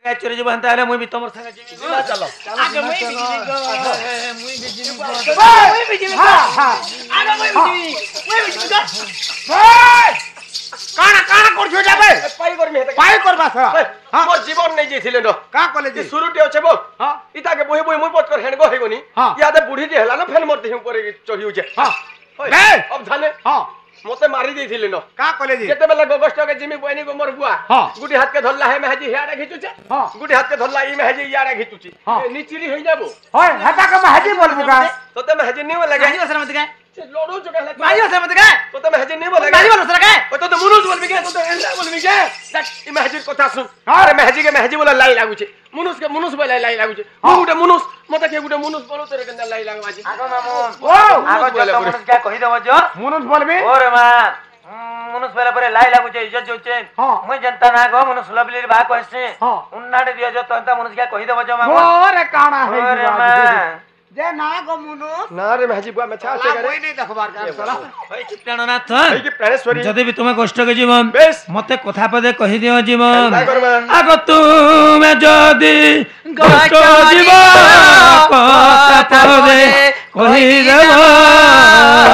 चोरी जीव हंता है मुई भी तुम संग जीवी ना चलो आगे मुई भी जीवी गो मुई भी जीवी गो मुई भी जीवी आगे मुई भी जीवी गो काना काना करछो जाबे पाई करमी हेते पाई करबा छ मो जीवन नै जेथिले न का कॉलेज शुरू टे छै बो हां इता के बोही बोही मुई पत कर हेन गो हेगोनी यादे बुढी जे हला न फेन मर देहि ऊपर चढ़ी उछे हां बे अब धाने हां मते मारी देथिले न का कॉलेज केते बेला गोगस्ट के जिमी बहनी को मोर बुआ गुडी हाथ के धरला है मेहजी हियाडा घिचुचे गुडी हाथ के धरला ई मेहजी हियाडा घिचुची निचिरी होई जाबो होय हटा के मेहजी बोलबो का तोते मेहजी नहीं लगे मेहजी बसरा मत गए लोडू जो कहला मेहजी बसरा मत गए तोते मेहजी नहीं बोलेगा मेहजी बसरा गए ओ तो मुनुस बोलबी के तो एंदा बोलबी के देख ई मेहजी कथा सुन अरे मेहजी के मेहजी बोला लाई लागु छे मुनुस के मुनुस बोला लाई लागु छे मु गुटे मुनुस मते के गुटे मुनुस बोलो तेरे के लाई लागु बाजी आगो मामू ओ आगो जो मुनुस क्या कहि देबो जो मुनुस बोलबी ओरे मां मुनुस बेला परे लाई लागु छे इज्जत जोचे मैं जनता ना गो मुनुस लबली बा कहसे उन्नाडे दियो जो तंता मुनुस क्या कहि देबो जो मामू ओरे काना है ओरे मां जे ना गो मुनुस ना रे मेहजी बुआ मछा से करे कोई नहीं देखबार का साला भाई कि प्राणनाथ भाई कि प्राणेश्वरी जदि भी तुमे कष्ट के जीवन मते कथा पदे कहि दियो जीवन आगो तुमे जदि कष्ट जीवन कथा पदे कहि देबो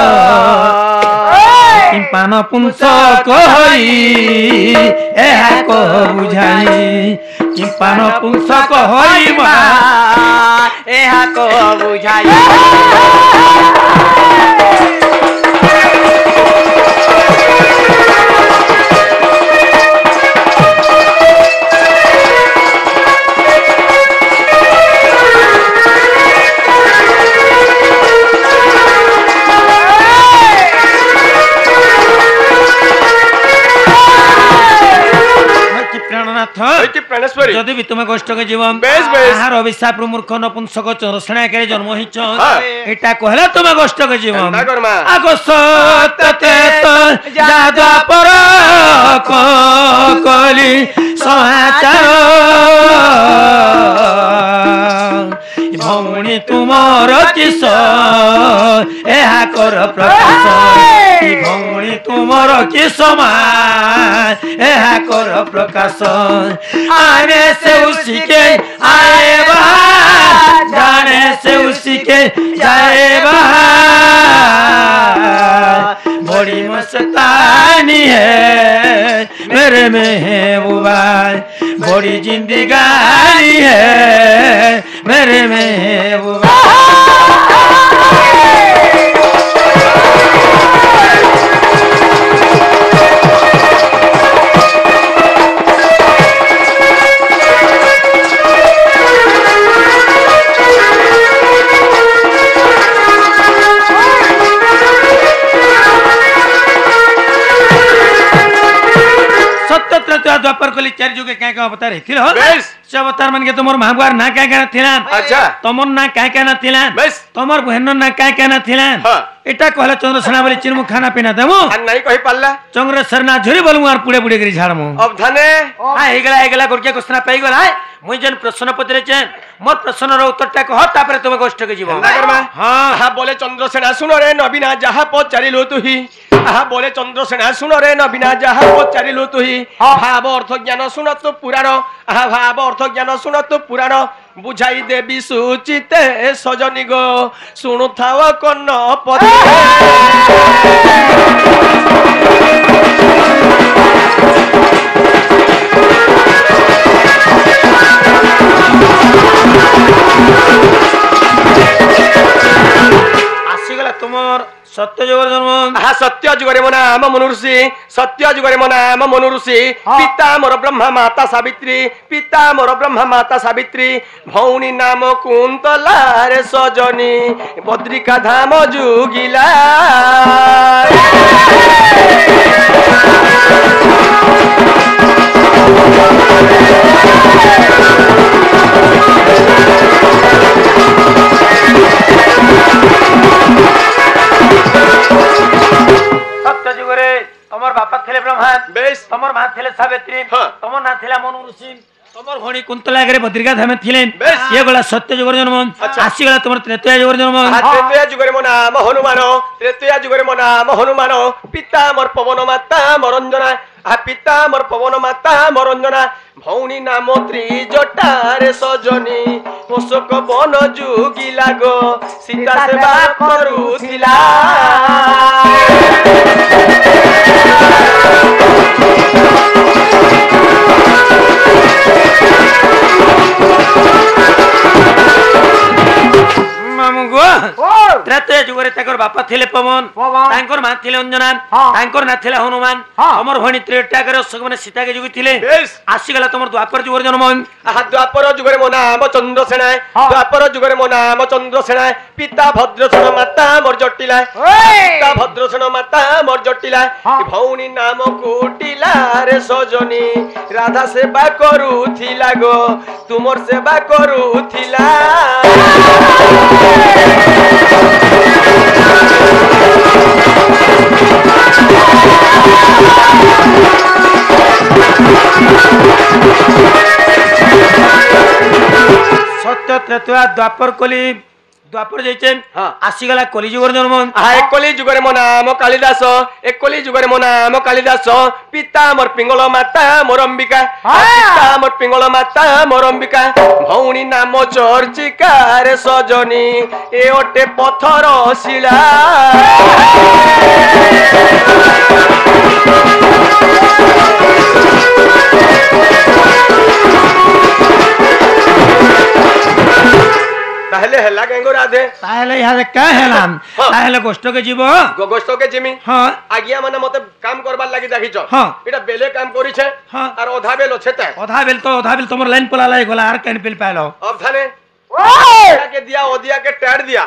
पान पुंस कहि एहा को बुझाई कि पान पुंस कहि मा एहा को बुझाई जदि भी तुम कष्ट के जीवन आहार अभिशाप मूर्ख नपुंसक चरसणा के जन्म हिच एटा कहला तुम कष्ट के जीवन आगो सतते जादा पर कली समाचार भौणी तुमर किस एहा कर प्रकाश भौणी तुमर किस एहा कर प्रकाश आने से उसी के आए बाहर जाने से उसी के जाए बाहर बड़ी मस्तानी है मेरे महबूबा बड़ी जिंदगानी है मेरे महबूबा द्वापर कली चार जुगे क्या क्या बता रही थी हो सब अवतार मन के तुमर महागवार ना क्या क्या थिलान अच्छा तुमर ना क्या क्या ना थिलान तुमर बहन ना क्या क्या ना थिलान एटा कहला चंद्रसेना बोली चिरमु खाना पीना देमु नहीं कहि पाल्ला चंद्रसेना झुरी बोलमु और पुड़े पुड़े करी झाड़मु अब धने हां हेगला गुरके क्वेश्चन पाई गला मुई जन प्रश्न पत्रे चेन मोर प्रश्न रो उत्तरटा कह तापरे तुम कष्ट के जीवन हां हां बोले चंद्रसेना सुनो रे नबीना जहा पचारिलो तुही आहा बोले चंद्रसेना सुनो रे नबीना जहा पचारिलो तुही भाव अर्थ ज्ञान सुन तो पुराण आहा भाव अर्थ ज्ञान सुन तो पुराण बुझाई देवी सुचिते सजनी गो सुनु थाव कन्न पदे आसीगला तुमर सत्य जुगर जन्म हाँ सत्य जुगरे मो नाम मनु ऋषि सत्य जुगरे मो नाम मनु ऋषि पिता मोर ब्रह्मा माता सावित्री पिता मोर ब्रह्मा माता सावित्री भौणी नाम कुंतला रे सजनी बद्रिका धाम जुगिला सत्य जुगरे तमर बापा थे ब्रह्मा बेस तमर मां थे सावित्री तमर ना थिला मनु ऋषि तमर भणी कुंतला करे बद्रिका धामे थिले बेस। ये गला सत्य जुगर जन्म अच्छा। आसी गला तुमर त्रेतया जुगर जन्म त्रेतया जुगरे मो नाम हनुमान त्रेतया जुगरे मो नाम हनुमान पिता मोर पवन माता मरंजना पिता मोर पवन माता मरंजना भौणी नाम त्रिजटारे सजनी अशोक बन जुगी लागो सीता सेवा करुथिला मामू गो त्रेतया जुगरे ताकर बापा थिले पवन तांकर मा थिले अंजना तांकर ना थिले हनुमान हमर भणी त्रेतया करे अशोक माने सीता के जुगी थिले बेस आसी गला तुमर द्वापर जुगर जन्म द्वापर जुगरे मो नाम चंद्रसेना द्वापर जुगरे मो नाम चंद्रसेना पिता भद्रसेन माता मोर जटिला पिता भद्रसेन माता मोर जटिला भौणी नाम कुटिला रे सजनी राधा सेवा करुथिला गो तुमर सेवा करुथिला सत्य त्रेतया द्वापर कली द्वापर जाइछे आसी गला कली जुगर जन्म एक कली जुगरे मो नाम कालिदास एक कली जुगरे मो नाम कालिदास पिता मोर पिंगल माता मोर अंबिका पिता मोर पिंगल माता मोर अंबिका भौणी नाम चर्चिका रे सजनी ए ओटे पथर शिला ताहले हल्ला केंगो राधे ताहले यार का हेलाम ताहले गोष्ठ के जीव गोष्ठ के जिमी हां आगिया माने मते काम करबार लागि देखिछ हां एटा बेले काम करी छे और ओधा बेल छे ते ओधा बेल तमर लाइन पला लाई गोला आर कैन पिल पालो अब थाने के दिया ओदिया के टैड दिया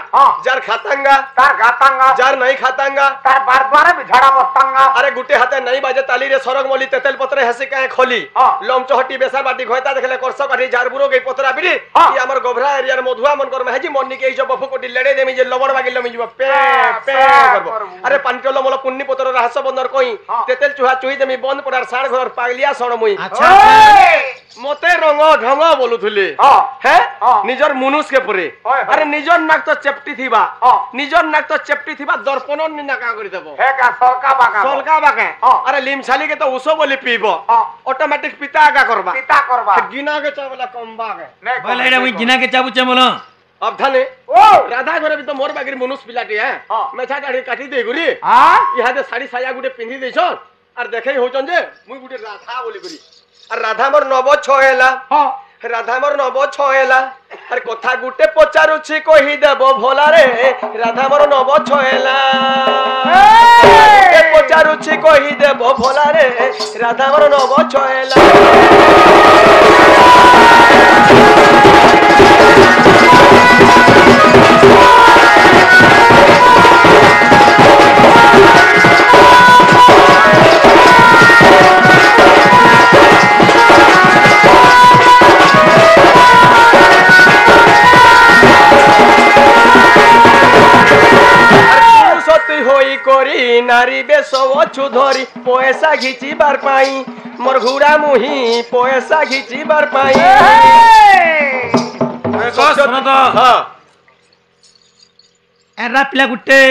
जार खातांगा तार खातांगा जार नहीं खातांगा तार बार बार भी झड़ा मस्तांगा अरे गुटे हाथे नहीं बाजे ताली रे सरग मोली तेतेल पत्रे हसे काहे खोली लोम चहटी बेसा बाटी खोयता देखले करस काठी जार बुरो गई पतरा बिरी ई हमर गोभरा एरिया रे मधुआ मन कर मेहजी मन्नी के ई जो बफु कोटी लेडे देमी जे लबड़ बागी लमी जीव पे पे करबो अरे पांचलो मोल पुन्नी पतर रहस बंदर कोई तेतेल चुहा चुही देमी बंद पड़ार साड़ घर पागलिया सण मुई अच्छा मते रंग ढंग बोलुथुली हैं निजर मुनुस के पुरे अरे निजर नाक तो चेप्टी थीबा निजर नाक तो चेप्टी थीबा दर्पण निना का करि देबो हे का सोलका बाके अरे लिमसाली के तो उसो बोली पीबो ऑटोमेटिक पिता का करबा गिना के चावला कमबा के बोले रे मुई गिना के चाबुचे बोलो अब थाने राधा घरे भी तो मोर बागिर मनुष्य पिलाटी है मेछा दाढ़ी काटी दे गुरी इहा दे साड़ी साया गुटे पिंधी देछो और देखै होचन जे मुई गुटे राधा बोली गुरी और राधा मोर नबो छहेला राधा मोर नबो छहेला अरे कथा गुटे पचारुछि कहि देबो भोला रे राधा मोर नबो छहेला गुटे पचारुछि कहि देबो भोला रे राधा मोर नबो छहेला नारी बेस अछु धरी पैसा घिची बार पाई मोर घुरा मुही पैसा घिची बार पाई सुनो तो एरा पिला गुटे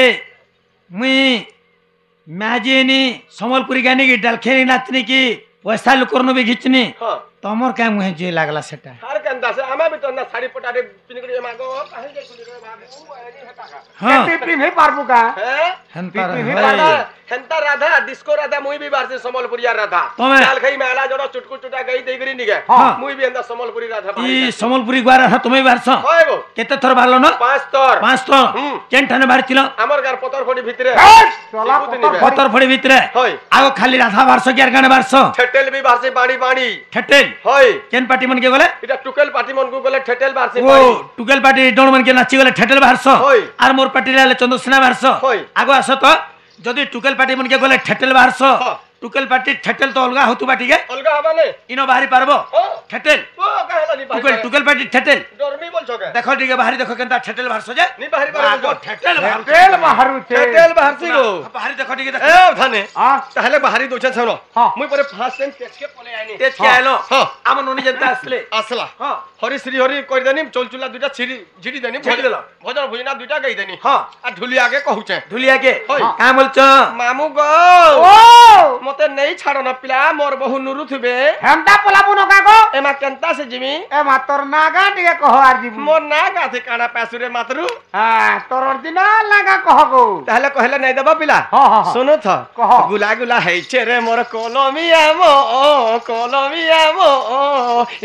मुई मैजिनी समलपुरी गानी की डलखेनी नाचनी की पैसा लुकरनो भी घिचनी तमर का मुहे जे लागला सेटा हर कंदा से आमा भी तो ना साड़ी पटाटे पिनकड़ी मागो काहे के कुली भागो एनी हटा का हां टिपी नहीं पारबू का हंता हंता राधा डिस्को राधा मुई भी बार से समलपुरिया राधा चाल खई मेला जोड़ो चुटकु चुटा गई देगरी निगे मुई भी अंदा समलपुरी राधा ई समलपुरी ग्वारा था तुम्हें बारस होएगो केते थर बारलो न 5 तोर केन ठाने बारतिलो हमर घर पतर फोडी भितरे पतर फोडी भितरे आगो खाली राधा बारस ग्यार गाने बारस ठेटेल भी बारसे बाड़ी बाड़ी ठेटेल होय केन पार्टी मन के गले इटा टुकेल पार्टी मन को गले ठेटेल बारसे बाड़ी ओ टुकेल पार्टी डोन मन के नाची गले ठेटेल बारस आर मोर पार्टी ले चंद्रसेना बारस आगो आसो तो जदी टुकेल पार्टी मन के गले ठेटेल बारस टुकेल पार्टी ठेटेल तो अलगा होतु बाटी के अलगा हबाले इनो बाहरी पारबो ठेटेल ओ कहला नि टुकेल पार्टी ठेटेल डरमी बोल छके देखो टिके बाहरी देखो केनता ठेटेल बाहर सो जाए नी बाहरी बाहर ठेटेल बाहर तेल बाहरुचे तेल बाहर सी गो बाहरी देखो टिके ए थाने हां ताहले बाहरी दोछे छरो हाँ। मुई परे फास्ट टाइम तेज के पले आइनी तेज के आइलो हां आम नोनी जनता असले असला हां हरि श्री हरि कर देनी चोल चुला दुटा छिड़ी झिड़ी देनी छिड़ी देला। भोजन भुजना दुटा गई देनी हां आ ढुली आगे कहूचे धुलिया के होय। का बोलछो मामू गो ओ मते नहीं छाड़ो न पिला मोर बहु नुरु थुबे हेमता पोलाबु नका गो एमा केनता से जिमी ए मातर नागा टिके कह आर जीबु मोर ना गाथे काना पैसुरे मातरु हां तोर ओरिजिनल नागा कह गो ताहले कहले नहीं देबा पिला हां हां सुनो था कह। गुला गुला हैचे रे मोर कलमिया मो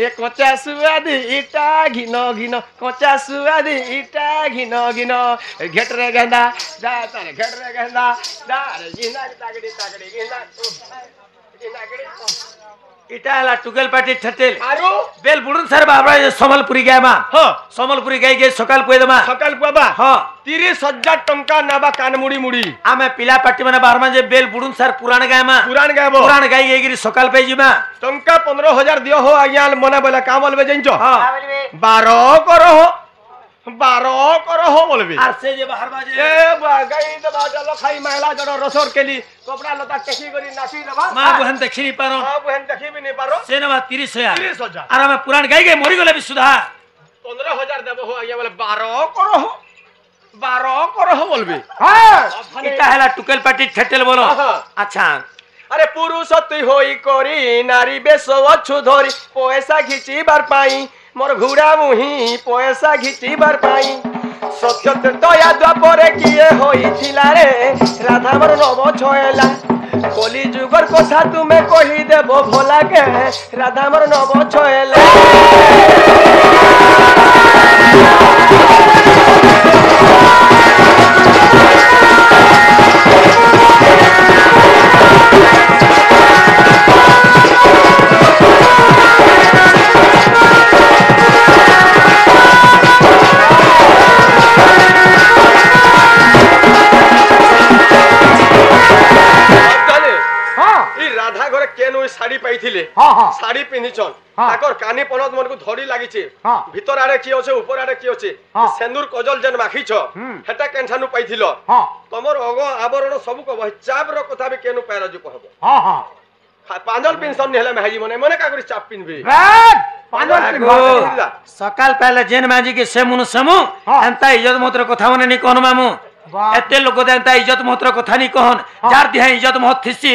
ए कचा सुआद इटा घिनो घिनो कचा सुआद इटा घिनो घिनो घेट रे गेंदा जा तारे घेट रे गेंदा जा रे जिना तागड़ी तागड़ी गेंदा इटा हला टुगल पाटी ठेटेल आरो बेल बुडुन सर बाबरा समलपुरी गया मा हो समलपुरी गई के सकाल पुए दमा सकाल बाबा हां 30,000 टंका नाबा कान मुड़ी मुड़ी आमे पिला पाटी माने बारमा जे बेल बुडुन सर पुराण गया मा पुराण गाबो पुराण गई गेगिरी सकाल पे जिमा टंका 15,000 दियो हो आया मना बोला का बोलबे जइंचो हां 12 करो हो बोलबे आर से जे बाहर बाजे ए गई तो बाजा खाई महिला जड़ रसोर केली कपड़ा लता टेकी करी नाची दबा मा बहन देखिनी पारो हां बहन देखी भी नहीं पारो से नवा 30,000 30,000 आर आमे पुराण गई के मरि गले भी सुधा 15,000 देबो हो आया बोले 12 करो हो बोलबे हां इटा हला टुकल पाटी ठेटेल बोलो हाँ। अच्छा अरे पुरुष तुई होई करी नारी बेस अछु धरी पैसा घिची बार पाई मोर घुड़ा मुही पैसा घिची बार पाई सत्य दया द्वापरे किए होई थिला रे राधा मोर नव छयला कली जुगर कथा तुमे कहि देबो भोला के राधा मोर नव छयला हां ई राधा घरे केनु ई साड़ी पाइथिले हां हां साड़ी पिन्हिछन हाँ। ताकर कानी पनत मन को धड़ी लागिছে हाँ। ভিতর আরে কি আছে উপর আরে কি আছে हाँ। সেন্দুর কজল যেন মাখিছ হুম। হেটা কেনছানু পাইथिল हां তমর অগ আবরণ সবু কব চাপর কথা বি কেনু পায়রাজু কহব हां हां পাঁজল পেনশন নেহলে মেহাজি মনে মনে কা করি চাপ পিনবে रात पांजल आगो। सकाल पहले जेन माजी के सेमुनु सेमु हाँ। एंता इज्जत मोत्र कथा मने नि कहन मामू वाह। एते लोक देंता इज्जत मोत्र कथा नि कहन जार दिहा इज्जत मोहत थिसी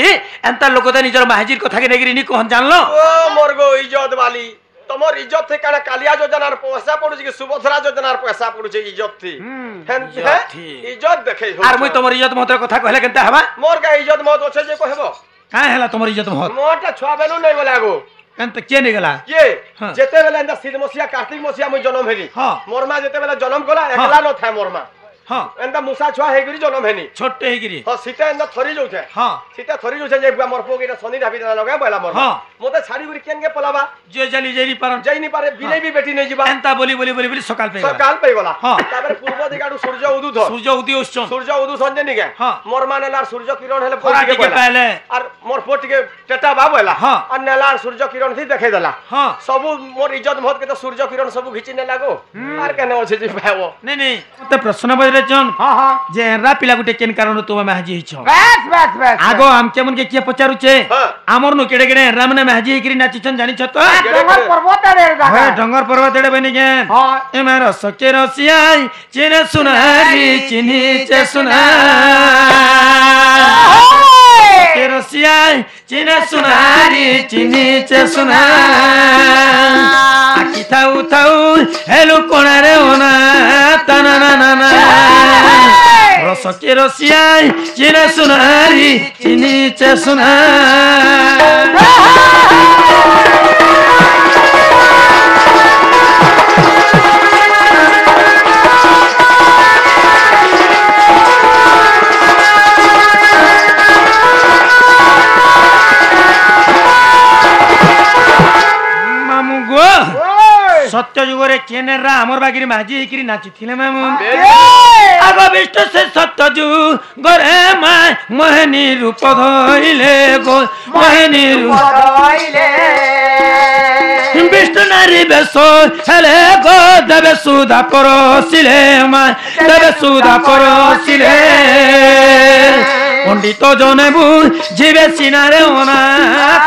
एंता लोक दे निजर माहिजिर कथा के नेगिरी नि कहन जानलो ও মরগো ইজ্জত বালি তোমার ইজ্জত থেকে কানা কালিয়া যোজনার পয়সা পড়ুছে কি সুভদ্রা যোজনার পয়সা পড়ুছে ইজ্জত থি ইজ্জত থি। ইজ্জত দেখে আর মুই তোমার ইজ্জত মোত্র কথা কইলে কেনতা হবা মোর কা ইজ্জত মত আছে যে কহব কাই হেলা তোমার ইজ্জত মোহত মোরটা ছুয়া বেলু নাই বলে আগো কেনতা কে নি গলা কিয়ে हाँ। যেতে বেলে এন্দা শীত মসিয়া কার্তিক মসিয়া মুই জন্ম হেলি हाँ। মোর মা যেতে বেলে জন্ম কলা একলা ন থায় মোর মা हां एंदा मुसा छुआ हेगिरी जन्म हेनी छोटे हेगिरी ह सीता एंदा थरी जोथे हां सीता थरी जोथे जे बुआ मोर पोगिरा सनी धाबी ना लगा बोला मोर हाँ। मोते छाड़ी गुरी केन के पलाबा जे जली जेरी परन जाई नी पारे बिले भी बेटी नहीं जीवा एंता बोली बोली बोली बोली सकाल पे गला सकाल पे गला हाँ। तापर पूर्व दिगाडू सूर्य उदू धर सूर्य उदय उच्चम सूर्य उदू संजे निगे हाँ। मोर मा नेलार सूर्य किरण हेले खरा पोटी के पहले और मोर पोटी के टेटा बा बोला हाँ। और नेलार सूर्य किरण थी देखे देला हां सब मोर इज्जत मत के तो सूर्य किरण सब घिची ने लागो मार केने होछे जी भावो नहीं नहीं मते प्रश्न बजरे जन हां हां जे एरा पिला गुटे केन कारण तुम महजी हिछ बस बस बस आगो हम केमन के किए पचारु छे हाँ। आमर नु केडे केडे एरा मने महजी हिकरी नाची छन जानि छ तो डंगर पर्वत रे हे जागा डंगर पर्वत एडे बनि गे हां ए मारो सके रसियाई चिने सुनारी चिनी चे सुना के रसियाई चिने सुनारी चिनी चे सुना आकी थाउ थाउ हेलु कोना रे ओना तना ना ना ना रसके रसियाई चिने सुनारी चिनी चे सुना सत्य जुगरे केनेरा हमर बागिरी माझी हेकिरी नाचिथिले मामू বেশ आग विष्णु से सत्य जुगरे माय मोहिनी रूप धइले गो मोहिनी रूप विष्णु नारी बेश हेले गो देवे सुधा परसिले माय देवे सुधा परसिले पंडित जने बुझिबे सिनारे ओना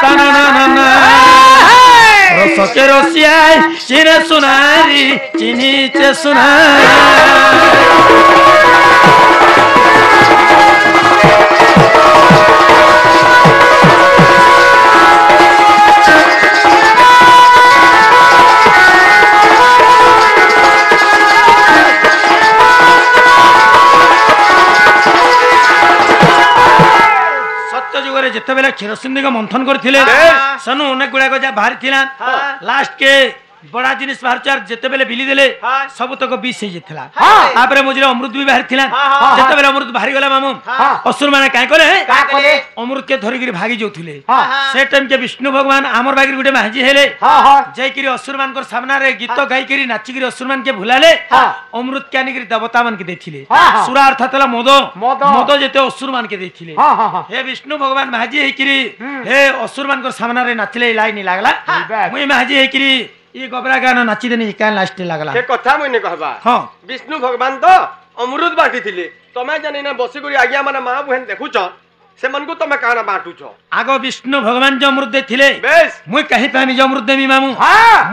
ताना ना ना रसके रसियाय चिने सुनारी चिनिचे सुना जिते बेले क्षीर सिंधु मंथन करते सनु अनेक गुड़ाक जहाँ बाहरी थी लास्ट के बड़ा जिनिस बाहर जिते बेले बिली देले सब तक विष हो जाता तापर मझे अमृत भी बाहरी थी जिते बेले अमृत बाहरी गला मामू असुर मैंने क्या कले अमृत के धरिक भागी जाऊे से टाइम के विष्णु भगवान आमर बागिर गोटे माझी हेले जाकर असुर मान सामना रे गीत गायिकी नाचिक असुर मान के भुलाले अमृत के आनिक देवता मान के देथिले सुरा अर्थात मद मद जेते असुर मान के देथिले हे विष्णु भगवान माझी हेकिरी हे असुर मान सामना रे नाचिले लाइन लागला मुई माझी हेकिरी ये गोबरा गाना नाची देनी क्या लास्ट लागला के कथा मुई कहबा हां विष्णु भगवान तो अमृत बांटी थिले तमे जानि ना बसी करी आज्ञा माने मां बहन देखुछ से मन को तमे काना बांटुछ आगो विष्णु भगवान जो अमृत देथिले बेस मुई कहि पामी जो अमृत देमी मामू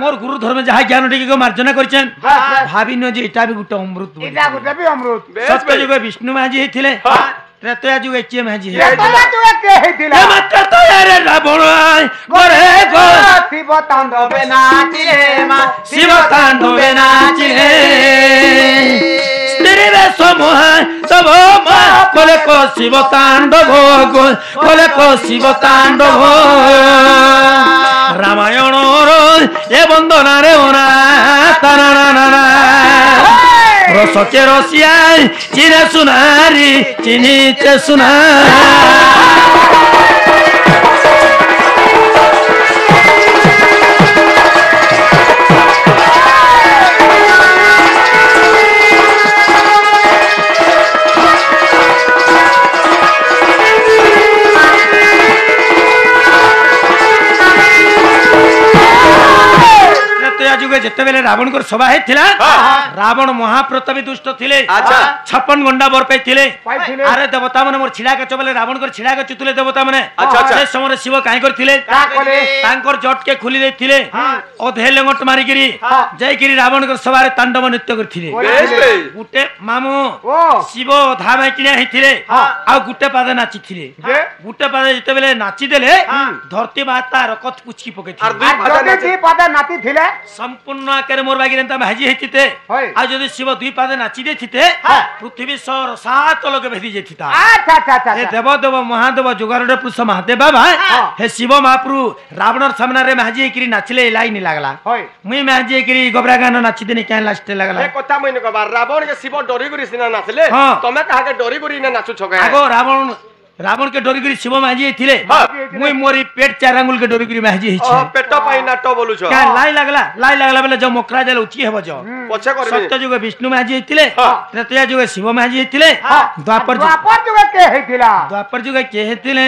मोर गुरु धर्म जहा ज्ञान टिके को मार्जना करछन भाबी न जे इटा भी गुटे अमृत इटा गुटे भी अमृत सत्य जुग विष्णु माझी हेथिले त्रेतया जुग एचे माझी हे त्रेतया जुग के हेतिला मात्र तो यारे रावण करे गो शिव तांडवे नाचिले मा शिव तांडवे नाचिले स्त्री वेश मोह तब मा कोले को शिव तांडव गो कोले को शिव तांडव रामायण ए बंदना रे ओना ताना ना ना रसके रसिया चिने सुनारी चिनिचे सुना जिते बेले रावण को सभा हेथिला रावण महाप्रतापी दुष्ट थिले 56 गंडा बर पाइथिले अरे देवता माने मोर छिड़ा के चबले रावण को छिड़ा के चुतले देवता माने से समय शिव काहे करथिले तांकर जट के खुली देथिले अधे लंगट मारी गिरी जय गिरी रावण को सभा रे तांडव नृत्य करथिले गुटे मामू शिव धामा किना हेथिले आ गुटे पादे नाचिथिले गुटे पादे जिते बेले नाची देले धरती माता रकत पुचकी पकेथिले जदि दी पादे नाची थिले संपूर्ण आकार मोर बागिर भाजी हेतिते आ जदि शिव दुई पादे नाची देथिते पृथ्वी सौर 7 लोक भेदी जेथिता अच्छा अच्छा अच्छा हे देव देव महादेव जुगारडे पुरुष महादेव बाबा हे शिव महाप्रभु रावणर सामना रे भाजी हेकिरी नाचले लाइन लागला मुई भाजी हेकिरी गोबरा गाना नाची देनी क्या लास्ट लागला हे कथा मुई न कहबा रावण के शिव डरी करी सिना नाचले तमे कहा के डरी करी ना नाचु छगे आगो रावण के डोरी करी शिव माझी थिले मुई मोरी पेट 4 आंगुल के डोरी करी माझी हिचे पेट पाई नाट बोलु छ क्या लाई लागला बेले जो मोकरा जले उची हेबो जो पछे करबे सत्य जुग विष्णु माझी थिले त्रेतया जुग शिव माझी थिले द्वापर जुग के हेतिला द्वापर जुग के हेतिले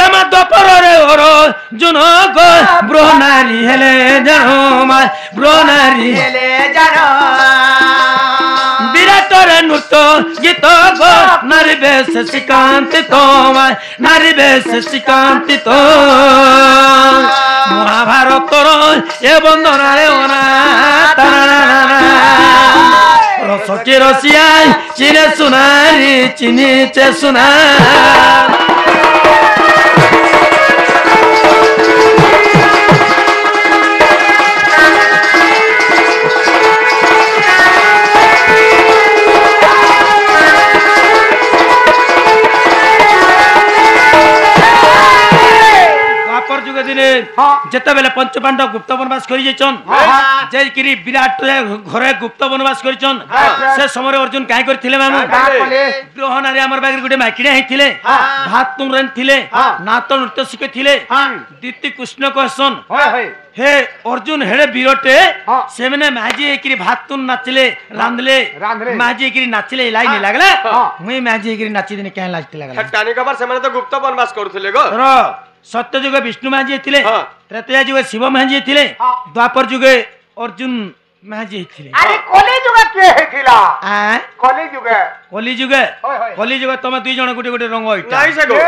तमा द्वापर रे ओरो जुनो गो ब्रह्मनारी हेले जनो मा ब्रह्मनारी हेले जनो विराटर नृत्य गीत गो नारी बेश श्रीकांत नारी बेश श्रीकांत महाभारत ए बंदना रे ओना रसके रसिया चिने सुनारी चिनिचे सुना যেতবেলে পঞ্চপাণ্ডব গুপ্ত বনবাস করি যাইছন যাইকিরি বিরাট ঘরে গুপ্ত বনবাস করিছন সে সময় অর্জুন কাই করছিলে মামু গ্রহণারে আমার বাগের গুটে মাইকিড়ে হইছিলে ভাত তুম রাঁধিছিলে নাচ নৃত্য শিখেছিলে দীপ্তি কৃষ্ণ কহসন हे अर्जुन हेड़े बीरोटे से मैंने मैजी एकरी भात तुन नाचले रांधले मैजी एकरी नाचले लाई नहीं लागला मुई मैजी एकरी नाची दिने क्या लाजते लागला हटाने के बाद से मैंने तो गुप्त वनवास करथले गो रो सत्य युगे विष्णु मैजी थिले त्रेता युगे शिव मैजी थिले द्वापर युगे अर्जुन मैजी थिले अरे कली जुगे के हेथिला आ कली जुगे कली युगे तमे दुई जण गुटे गुटे रंग होइता नहीं से गो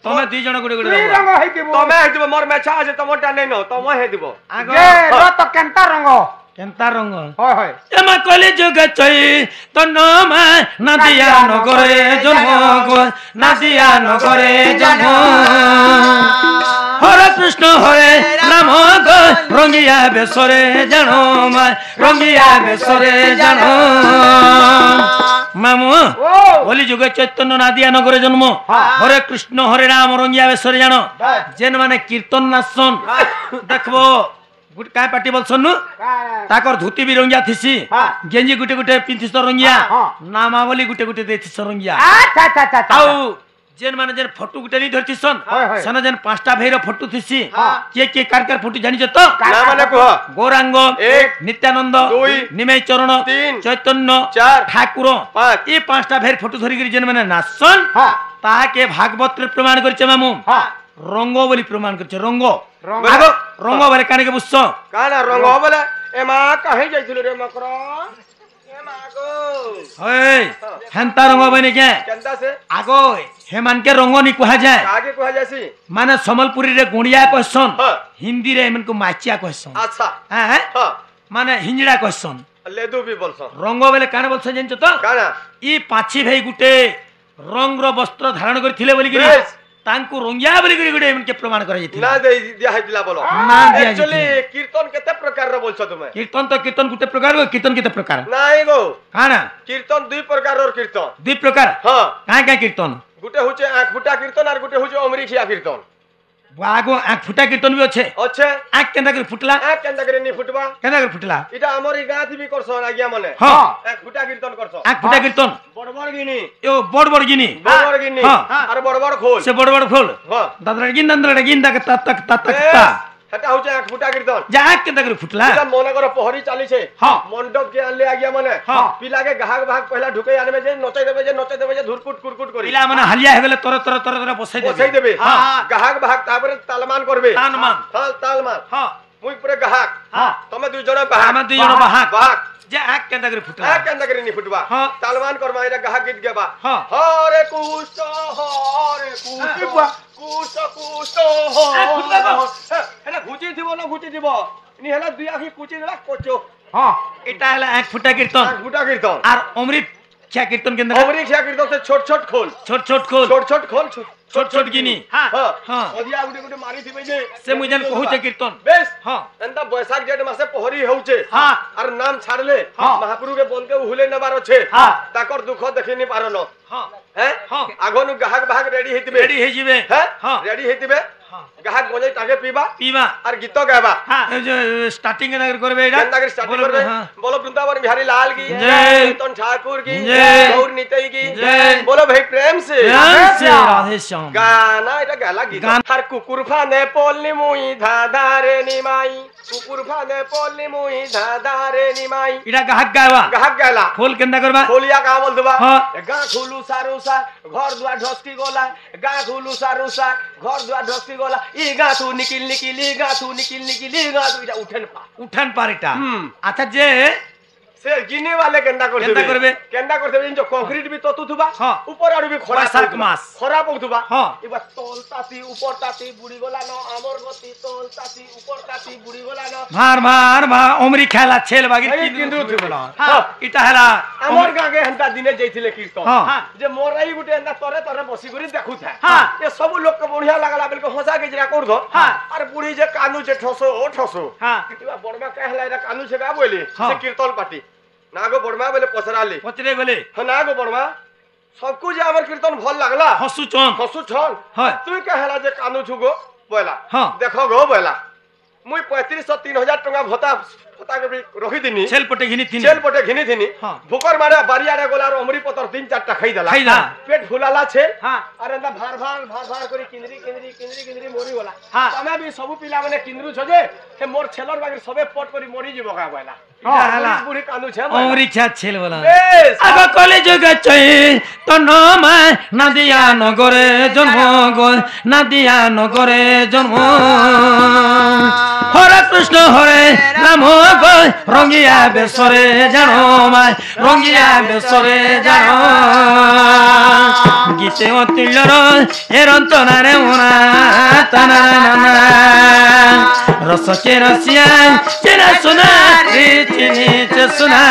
तमे दुई जण गुटे गुटे रंग हेतिबो तमे हेदिबो मोर मेछा আছে তোমারটা নাই ন তমে হেদিবো आगो जे रत केंता रंग केंता रंग होय होय एमा कली जुग चई तो नमा नदिया नगरे जन्म गो नदिया नगरे जन्म हरे कृष्ण हरे राम गो रंगिया बेसरे जानो मा रंगिया बेसरे जानो मामू कली जुग चैतन्य नदिया नगरे जन्म हरे कृष्ण हरे राम रंगिया बेसरे जानो जेन माने कीर्तन नाचन देखबो गुट काय पार्टी बोलसन नु ताकर धोती भी रंगिया थिसी गेंजी गुटे गुटे पिंथिस रंगिया नामावली गुटे गुटे देथिस रंगिया अच्छा आउ जेन माने जेन फोटो गुटे नी धरतिसन सना जेन पांचटा भैर फोटो थिसी के कार फोटो जानि जतो ना माने कह गौरांग एक नित्यानंद दुई निमेय चरण तीन चैतन्य चार ठाकुर पांच ए पांचटा भैर फोटो धरि जेन माने नाचन ताके भागवत रे प्रमाण करछे मामू रंग बोली प्रमाण करछे रंग आगो रंग बोले काने के बुझछो काना रंग बोले एमा कहीं जाइथिलो रे मकरा एमा गो ओए हेंता रंग बने के केंता से आगो हेमान के रंग नि कहा जाए आगे कहा जासी माने समलपुरी रे गुणिया कहसन हां हिंदी रे मन को माचिया कहसन अच्छा हैं हां माने हिंजड़ा कहसन लेदू भी बोलसन रंग बोले काने बोलछ जन तो काना ई पाछी भाई गुटे रंग रो वस्त्र धारण करथिले बोली कि तांकु रंगिया बोली कि गुटे मन के प्रमाण करा जति ना दे दिया हैदिला बोलो ना दिया एक्चुअली कीर्तन केते प्रकार रो बोलछ तुमे कीर्तन तो कीर्तन गुटे प्रकार गो कीर्तन केते प्रकार नाही गो काना कीर्तन दुई प्रकार रो कीर्तन दुई प्रकार हां काय कीर्तन गुटे होचे आंख फुटा कीर्तन और गुटे होचे अमरीखिया कीर्तन आगो आंख फुटा कीर्तन भी अच्छे अच्छे आंख केंदा कर फुटला आंख केंदा करे नी फुटबा केंदा कर फुटला इटा हमर गाथि भी करसन आज्ञा मने हां आंख फुटा कीर्तन करसन आंख फुटा कीर्तन बड़बड़ गिनी यो बड़ गिनी बड़बड़ गिनी हां और बड़बड़ खोल से बड़ खोल हां दादरा गिन तक तक हेटा होचे आंख फुटा कीर्तन जा आंख केंदा कर फुटला इटा मन कर पहरी चाली छे हां मंडप के आनले आज्ञा मने हां पिला के गाहक भाग पहला ढुके आने में जे नचै देबे जे धुरकुट कुरकुट करी पिला माने हलिया हे गेले तर बसै देबे हां गाहक भाग तापर तालमान करबे तालमान हां तालमान हां मुई पूरे गाहक हां तमे दुई जण बाहक हम दुई जण बाहक बाहक जे आंख केंदा कर फुटला आंख केंदा करे नी फुटबा हां तालमान करबा इरा गाहक गीत गेबा हां हरे कुष्ट कुष्ट हेला घुची थिबो नी हेला दुई आखी कुची देला कोचो हां एटा हला आंख फुटा कीर्तन आंख फुटा कीर्तन आर अमृत क्या कीर्तन केंदा अमरीक क्या कीर्तन से छोट छोट खोल छोट गिनी हां हां ओदिया गुटे मारी थिबे जे से मुजन कहूचे कीर्तन बेस हां एंता बैसाख जेठ मासे पहरी होउचे हां और नाम छाड़ले हां महाप्रभु के बोल के उहुले नबार छे हां ताकर दुख देखि नि पारनो हां हैं हां आगोनु गाहक भाग रेडी हेतिबे रेडी हे जिवे हैं हां रेडी हेतिबे हां गाहक बोले ताके पीबा और गीत गाबा हां जो स्टार्टिंग के नगर करबे एटा केंदा के स्टार्टिंग करबे बोलो वृंदावन बिहारी लाल की जय कीर्तन ठाकुर की जय गौर नितई की जय बोलो भाई प्रेम से राधे श्याम गाना এটা গালা গীত আর কুকুর ফানে পল্লি মুই ধাধারে নিমাই কুকুর ফানে পল্লি মুই ধাধারে নিমাই इडा गाहक गावा গাহক গালা खोल केंदा करबा खोलिया का बोल दबा हां गा खुलू सारुसा घर दुआर ढसकी गोला गा खुलू सारुसा घर दुआर ढसकी गोला ई गा तू निकिल गा तू निकिल गा तू इटा उठन पार इटा अच्छा जे से गिने वाले केंदा करबे जो कंक्रीट भी ततु थुबा ऊपर आडू भी खराब होथुबा इबा तोल ताती ऊपर ताती बुड़ी गोला न हमर गति तोल ताती ऊपर ताती बुड़ी गोला न मार ओमरी खेला छेल बागी किंदु थुबला इटा हला हमर गागे हंता दिने जइथिले कीर्तन जे मोराई गुटे हंता तरे बसी करी देखु था ये सब लोग के बढ़िया लागला बेल को हंसा के जरा कर दो और बुढ़ी जे कानू जे ठसो इबा बड़मा कहला रे कानू से का बोली से कीर्तन पार्टी नागो बड़मा बोले पचरे बोले नागो बड़मा सबको जे हमर कीर्तन भल लागला हसु छन तू कहला जे कानू छुगो बोला देखो गो बोला मुई 3500-3000 टका भत्ता भत्ता के रखी दिनी छेल पटे घिनी थिनी छेल पटे घिनी थिनी हाँ। भूकर मारे बारियारे गोलार अमरी पतर 3-4टा खाई देला खाइदा पेट फुलाला छे हाँ। अरे ना भार करी किंदरी मोरी वाला हाँ। तमे भी सब पिला माने किंदरू छ जे हे मोर छेलर बागे सबे पट करी मरी जीव का बाला हाला। बुढ़ी कालू छे अमरी छा छेल वाला बेस आग कले जुग चै तो नमा नदिया नगरे जन्म गय नदिया नगरे जन्म हरे कृष्ण हरे राम गय रंगिया बेसरे जानो माय रंगिया बेसरे जानो गीते अतिलर एरंतना रे मोना तना नाना रस के रसिया चेना सुना रीति नीच सुना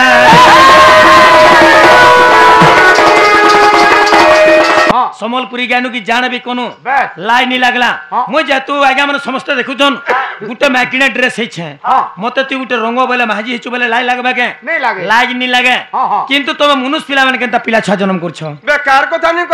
समलपुरी ज्ञान की जान भी कोनो लाई नहीं लगला मु जेतु आज्ञा मन समस्त देखुछन गुटे मैकिने ड्रेस है छे मते तू गुटे रंग बेले महाजी हेचु बेले लाई लगबे के नहीं लागे लाग नहीं लगे किंतु तुम मनुष्य पिला मन केनता पिला छ जन्म करछ बेकार कथा नहीं